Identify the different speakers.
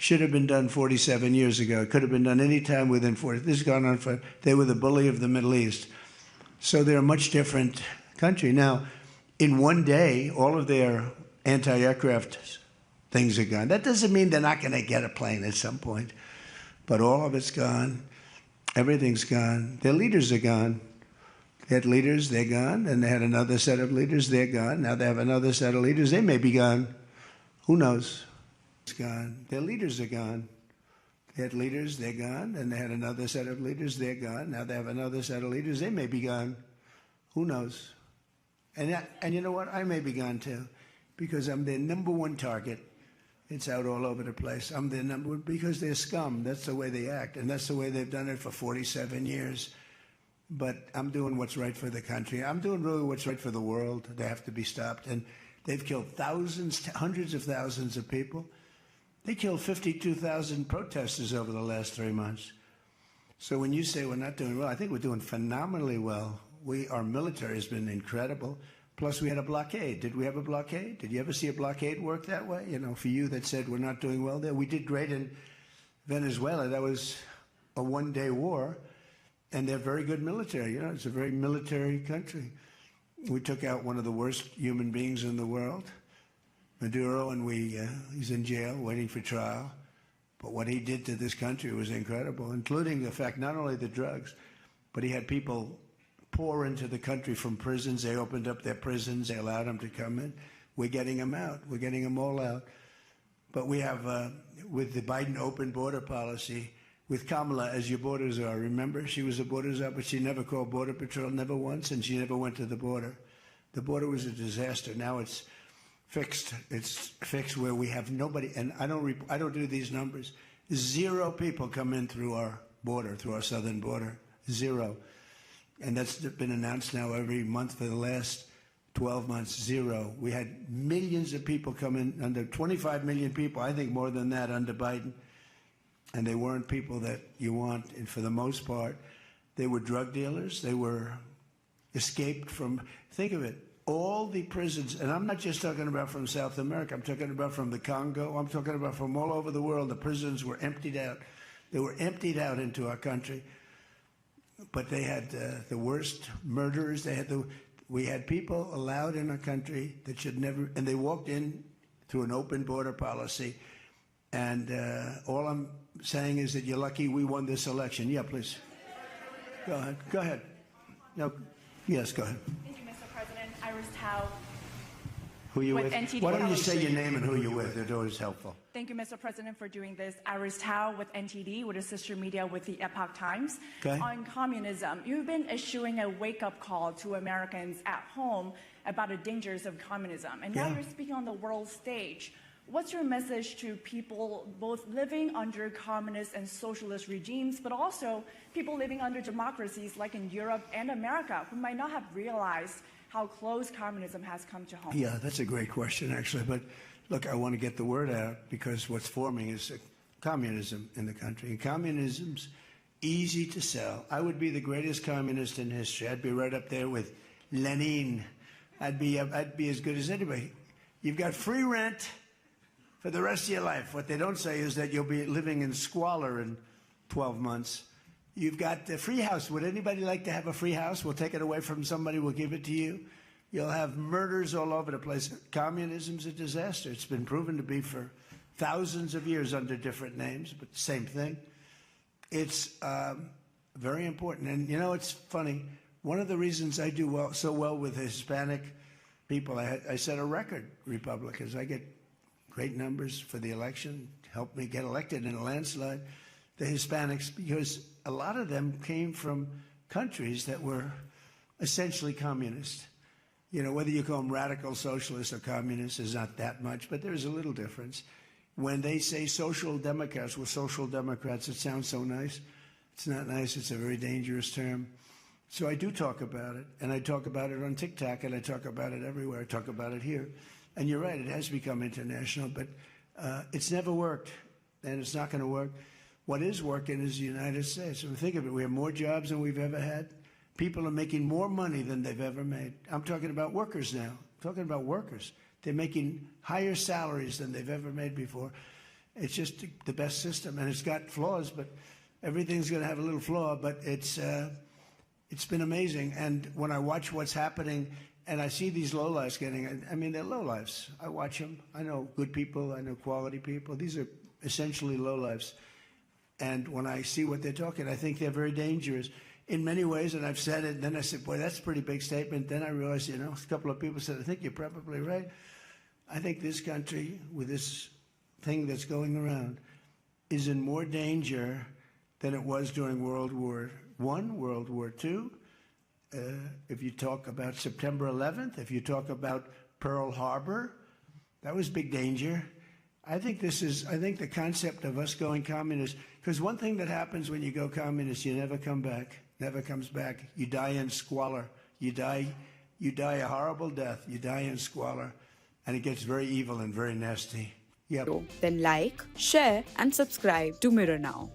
Speaker 1: should have been done 47 years ago. It could have been done any time within 40. This has gone on for, they were the bully of the Middle East. So they're a much different country. Now, in one day, all of their anti-aircraft things are gone. That doesn't mean they're not going to get a plane at some point, but all of it's gone. Everything's gone. Their leaders are gone. They had leaders, they're gone, and they had another set of leaders, they're gone. Now they have another set of leaders, they may be gone. Who knows? It's gone. Their leaders are gone. They had leaders, they're gone, and they had another set of leaders, they're gone. Now they have another set of leaders, they may be gone. Who knows? And you know what? I may be gone too, because I'm their number one target. It's out all over the place. I'm their number one because they're scum. That's the way they act, and that's the way they've done it for 47 years. But I'm doing what's right for the country. I'm doing really what's right for the world. They have to be stopped. And they've killed thousands, hundreds of thousands of people. They killed 52,000 protesters over the last 3 months. So when you say we're not doing well, I think we're doing phenomenally well. Our military has been incredible. Plus, we had a blockade. Did we have a blockade? Did you ever see a blockade work that way? You know, for you that said we're not doing well there. We did great in Venezuela. That was a one-day war, and they're very good military. You know, it's a very military country. We took out one of the worst human beings in the world, Maduro, and he's in jail waiting for trial. But what he did to this country was incredible, including the fact not only the drugs, but he had people pour into the country from prisons. They opened up their prisons. They allowed them to come in. We're getting them out. We're getting them all out. But we have, with the Biden open border policy, with Kamala as your borders are. Remember, she was a borders up, but she never called Border Patrol, never once, and she never went to the border. The border was a disaster. Now it's fixed. It's fixed where we have nobody, and I don't do these numbers. 0 people come in through our border, through our southern border. 0. And that's been announced now every month for the last 12 months, 0. We had millions of people come in, under 25 million people, I think more than that under Biden. And they weren't people that you want, and for the most part, they were drug dealers. They were escaped from, think of it, all the prisons, and I'm not just talking about from South America, I'm talking about from the Congo, I'm talking about from all over the world. The prisons were emptied out. They were emptied out into our country. But they had the worst murderers. We had people allowed in our country that should never, and they walked in through an open border policy. And all I'm saying is that you're lucky we won this election. Yeah, please. Go ahead. Go ahead. No. Yes, go ahead.
Speaker 2: Thank you, Mr. President. Iris Tao.
Speaker 1: Who you with?
Speaker 2: NTD
Speaker 1: Why don't you say your name and who you're with? It's always helpful.
Speaker 2: Thank you, Mr. President, for doing this. Iris Tao with NTD, with a sister media with the Epoch Times.
Speaker 1: Okay.
Speaker 2: On communism, you've been issuing a wake-up call to Americans at home about the dangers of communism. And now you're speaking on the world stage. What's your message to people both living under communist and socialist regimes, but also people living under democracies like in Europe and America who might not have realized how close communism has come to home?
Speaker 1: Yeah, that's a great question, actually. But look, I want to get the word out because what's forming is communism in the country. And communism's easy to sell. I would be the greatest communist in history. I'd be right up there with Lenin. I'd be as good as anybody. You've got free rent for the rest of your life. What they don't say is that you'll be living in squalor in 12 months. You've got the free house. Would anybody like to have a free house? We'll take it away from somebody. We'll give it to you. You'll have murders all over the place. Communism's a disaster. It's been proven to be for thousands of years under different names, but same thing. It's very important. And, you know, it's funny. One of the reasons I do so well with Hispanic people, I set a record, Republicans. I get great numbers for the election, helped me get elected in a landslide. The Hispanics, because a lot of them came from countries that were essentially communist. You know, whether you call them radical socialists or communists is not that much, but there's a little difference. When they say social democrats, well, social democrats, it sounds so nice. It's not nice. It's a very dangerous term. So I do talk about it, and I talk about it on TikTok, and I talk about it everywhere. I talk about it here. And you're right, it has become international, but it's never worked, and it's not going to work. What is working is the United States. And think of it, we have more jobs than we've ever had. People are making more money than they've ever made. I'm talking about workers now. I'm talking about workers. They're making higher salaries than they've ever made before. It's just the best system, and it's got flaws, but everything's going to have a little flaw. But it's been amazing. And when I watch what's happening, and I see these lowlifes getting, I mean, they're lowlifes. I watch them. I know good people. I know quality people. These are essentially lowlifes. And when I see what they're talking, I think they're very dangerous in many ways. And I've said it. And then I said, boy, that's a pretty big statement. Then I realized, a couple of people said, I think you're probably right. I think this country, with this thing that's going around, is in more danger than it was during World War I, World War II. If you talk about September 11th, if you talk about Pearl Harbor, that was big danger. I think the concept of us going communist, because one thing that happens when you go communist, you never come back, never comes back. You die in squalor. You die a horrible death. You die in squalor. And it gets very evil and very nasty. Yep.
Speaker 3: Then like, share and subscribe to Mirror Now.